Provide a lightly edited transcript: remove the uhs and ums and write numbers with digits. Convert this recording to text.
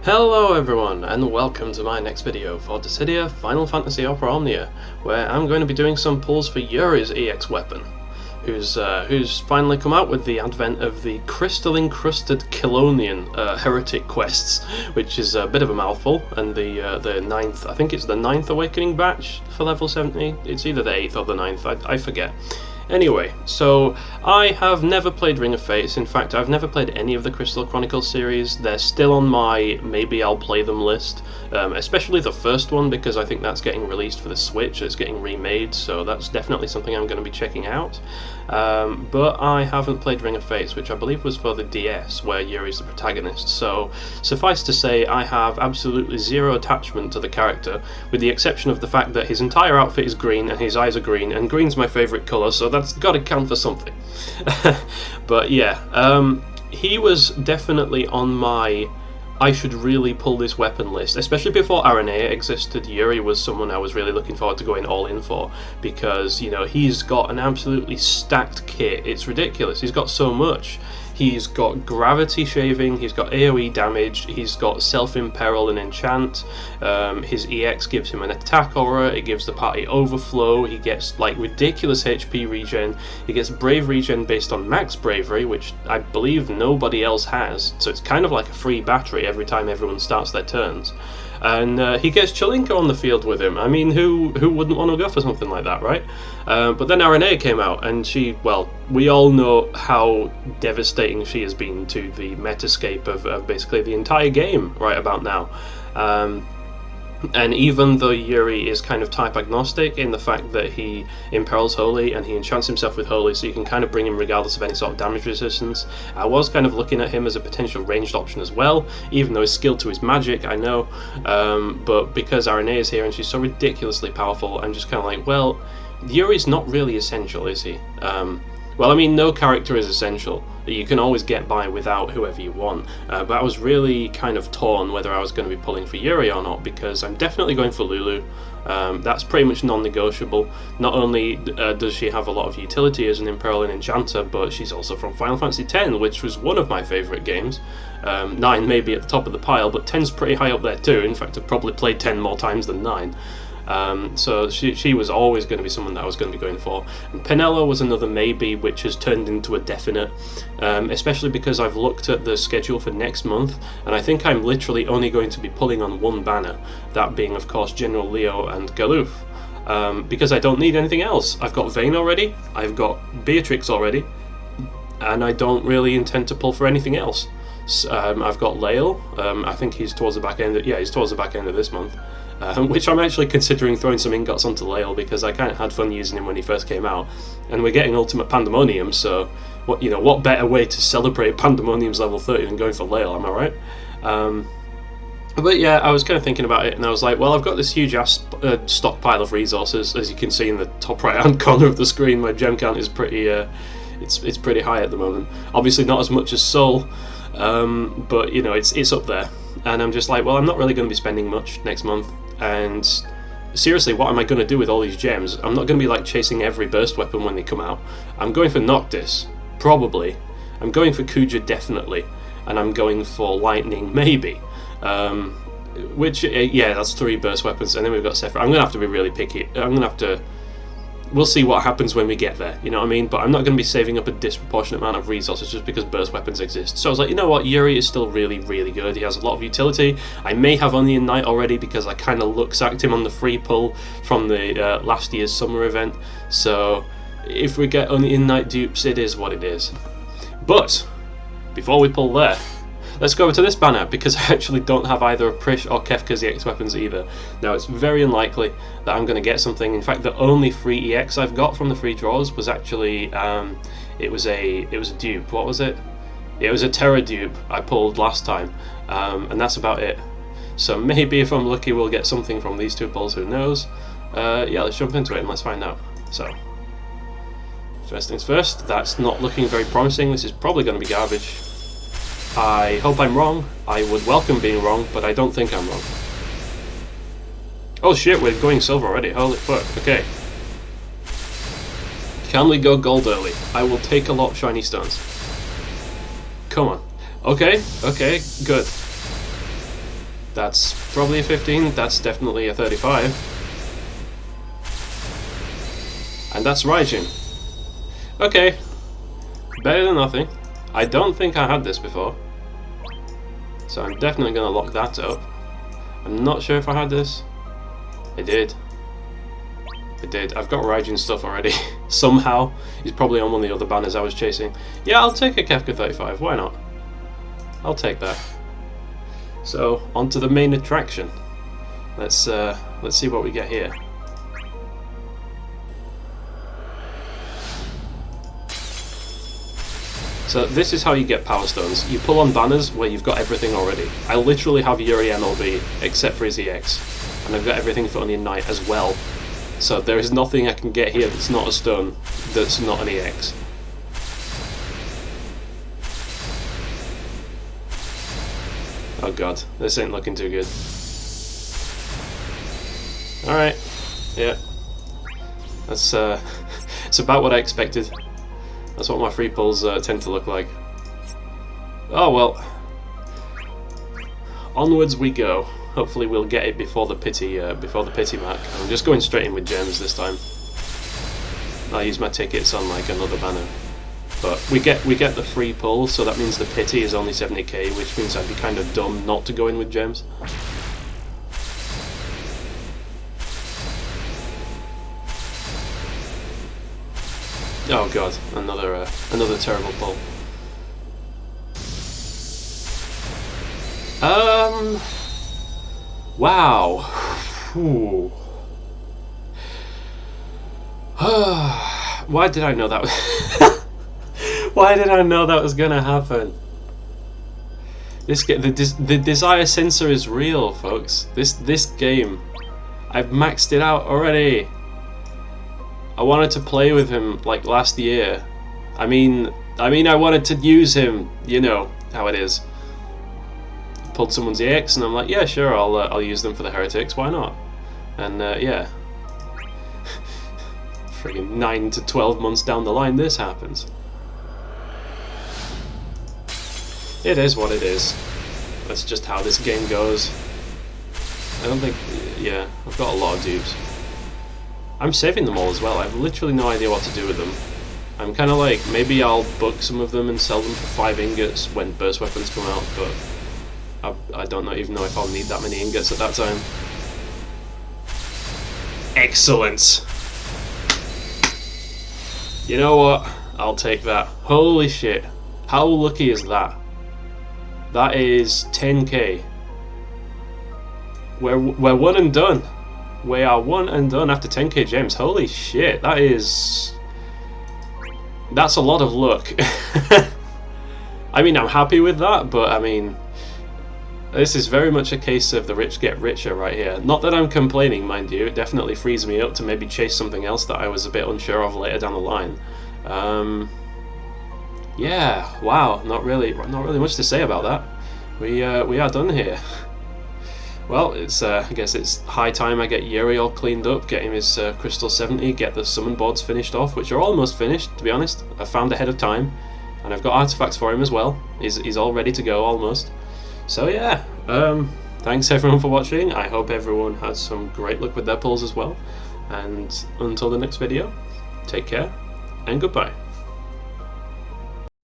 Hello everyone, and welcome to my next video for Dissidia Final Fantasy Opera Omnia, where I'm going to be doing some pulls for Yuri's EX weapon, who's finally come out with the advent of the crystal-encrusted Kilonian heretic quests, which is a bit of a mouthful, and the ninth, I think it's the 9th awakening batch for level 70, it's either the 8th or the 9th, I forget. Anyway, so I have never played Ring of Fates. In fact, I've never played any of the Crystal Chronicles series. They're still on my maybe I'll play them list, especially the first one because I think that's getting released for the Switch. It's getting remade, so that's definitely something I'm going to be checking out. But I haven't played Ring of Fates, which I believe was for the DS, where Yuri's the protagonist. So suffice to say, I have absolutely zero attachment to the character, with the exception of the fact that his entire outfit is green and his eyes are green, and green's my favourite colour, so that's got to count for something. But yeah, he was definitely on my I should really pull this weapon list, especially before Aranea existed. Yuri was someone I was really looking forward to going all in for, because, you know, he's got an absolutely stacked kit. It's ridiculous. He's got so much. He's got gravity shaving, he's got AoE damage, he's got self-imperil and enchant, his EX gives him an attack aura, it gives the party overflow, he gets like ridiculous HP regen, he gets brave regen based on max bravery, which I believe nobody else has, so it's kind of like a free battery every time everyone starts their turns. And he gets Chelinka on the field with him. I mean, who wouldn't want to go for something like that, right? But then Aranea came out, and she, well, we all know how devastating she has been to the metascape of basically the entire game right about now. And even though Yuri is kind of type agnostic in the fact that he imperils Holy and he enchants himself with Holy, so you can kind of bring him regardless of any sort of damage resistance, I was kind of looking at him as a potential ranged option as well, even though he's skilled to his magic, I know, but because Aranea is here and she's so ridiculously powerful, I'm just kind of like, well, Yuri's not really essential, is he? Well, I mean, no character is essential. You can always get by without whoever you want. But I was really kind of torn whether I was going to be pulling for Yuri or not, because I'm definitely going for Lulu. That's pretty much non-negotiable. Not only does she have a lot of utility as an Imperil and Enchanter, but she's also from Final Fantasy X, which was one of my favourite games. 9 may be at the top of the pile, but 10's pretty high up there too. In fact, I've probably played 10 more times than 9. So she was always going to be someone that I was going to be going for. And Penelo was another maybe, which has turned into a definite, especially because I've looked at the schedule for next month, and I think I'm literally only going to be pulling on one banner, that being of course General Leo and Galuf, because I don't need anything else. I've got Vayne already, I've got Beatrix already, and I don't really intend to pull for anything else. I've got Lael, I think he's towards the back end, he's towards the back end of this month. Which I'm actually considering throwing some ingots onto Lael, because I kind of had fun using him when he first came out, and we're getting Ultimate Pandemonium, so what better way to celebrate Pandemonium's level 30 than going for Lael, am I right? But yeah, I was kind of thinking about it, and I was like, well, I've got this huge ass stockpile of resources. As you can see in the top right hand corner of the screen, my gem count is pretty it's pretty high at the moment. Obviously not as much as Soul, but you know, it's up there. And I'm just like, well, I'm not really going to be spending much next month, and seriously, what am I going to do with all these gems? I'm not going to be like chasing every burst weapon when they come out. I'm going for Noctis, probably. I'm going for Kuja, definitely, and I'm going for Lightning, maybe. Which, yeah, that's 3 burst weapons, and then we've got Sephiroth. I'm going to have to be really picky. I'm going to have to... We'll see what happens when we get there, you know what I mean? But I'm not going to be saving up a disproportionate amount of resources just because burst weapons exist. So I was like, you know what, Yuri is still really, really good. He has a lot of utility. I may have Onion Knight already because I kind of look-sacked him on the free pull from the last year's summer event. So if we get Onion Knight dupes, it is what it is. But before we pull there, let's go over to this banner, because I actually don't have either a Prish or Kefka's EX weapons either. Now, it's very unlikely that I'm going to get something. In fact, the only free EX I've got from the free draws was actually, it was a dupe. What was it? It was a Terra dupe I pulled last time, and that's about it. So maybe if I'm lucky we'll get something from these 2 pulls, who knows. Yeah, let's jump into it and let's find out. So, first things first, that's not looking very promising. This is probably going to be garbage. I hope I'm wrong. I would welcome being wrong, but I don't think I'm wrong. Oh shit, we're going silver already. Holy fuck. Okay. Can we go gold early? I will take a lot of shiny stones. Come on. Okay, good. That's probably a 15, that's definitely a 35. And that's Raijin. Okay, better than nothing. I don't think I had this before, so I'm definitely going to lock that up. I'm not sure if I had this. I did. I did. I've got Raijin stuff already. Somehow. He's probably on one of the other banners I was chasing. Yeah, I'll take a Kefka 35, why not? I'll take that. So, on to the main attraction. Let's see what we get here. So this is how you get Power Stones. You pull on banners where you've got everything already. I literally have Yuri MLB, except for his EX. And I've got everything for Onion Knight as well. So there is nothing I can get here that's not a stone, that's not an EX. Oh god, this ain't looking too good. Alright, yeah. That's it's about what I expected. That's what my free pulls tend to look like. Oh well. Onwards we go. Hopefully we'll get it before the pity Mac. I'm just going straight in with gems this time. I'll use my tickets on like another banner. But we get the free pull, so that means the pity is only 70k, which means I'd be kind of dumb not to go in with gems. Oh god, another terrible pull. Wow. Ooh. Why did I know that was Why did I know that was gonna happen? The desire sensor is real, folks. This game, I've maxed it out already. I wanted to play with him like last year. I mean I wanted to use him. You know how it is. Pulled someone's EX and I'm like, yeah, sure, I'll use them for the heretics. Why not? And yeah, friggin' 9 to 12 months down the line, this happens. It is what it is. That's just how this game goes. I don't think, yeah, I've got a lot of dupes. I'm saving them all as well. I have literally no idea what to do with them. I'm kind of like, maybe I'll book some of them and sell them for 5 ingots when burst weapons come out, but I don't even know if I'll need that many ingots at that time. Excellent! You know what? I'll take that. Holy shit. How lucky is that? That is 10k. We're one and done. We are one and done after 10k gems. Holy shit, that's a lot of luck. I mean, I'm happy with that, but I mean, this is very much a case of the rich get richer right here. Not that I'm complaining, mind you. It definitely frees me up to maybe chase something else that I was a bit unsure of later down the line. Yeah, wow, not really much to say about that. We are done here. Well, it's I guess it's high time I get Yuri all cleaned up, get him his Crystal 70, get the summon boards finished off, which are almost finished, to be honest. I found ahead of time, and I've got artifacts for him as well. He's all ready to go, almost. So yeah, thanks everyone for watching. I hope everyone has some great luck with their pulls as well. And until the next video, take care, and goodbye.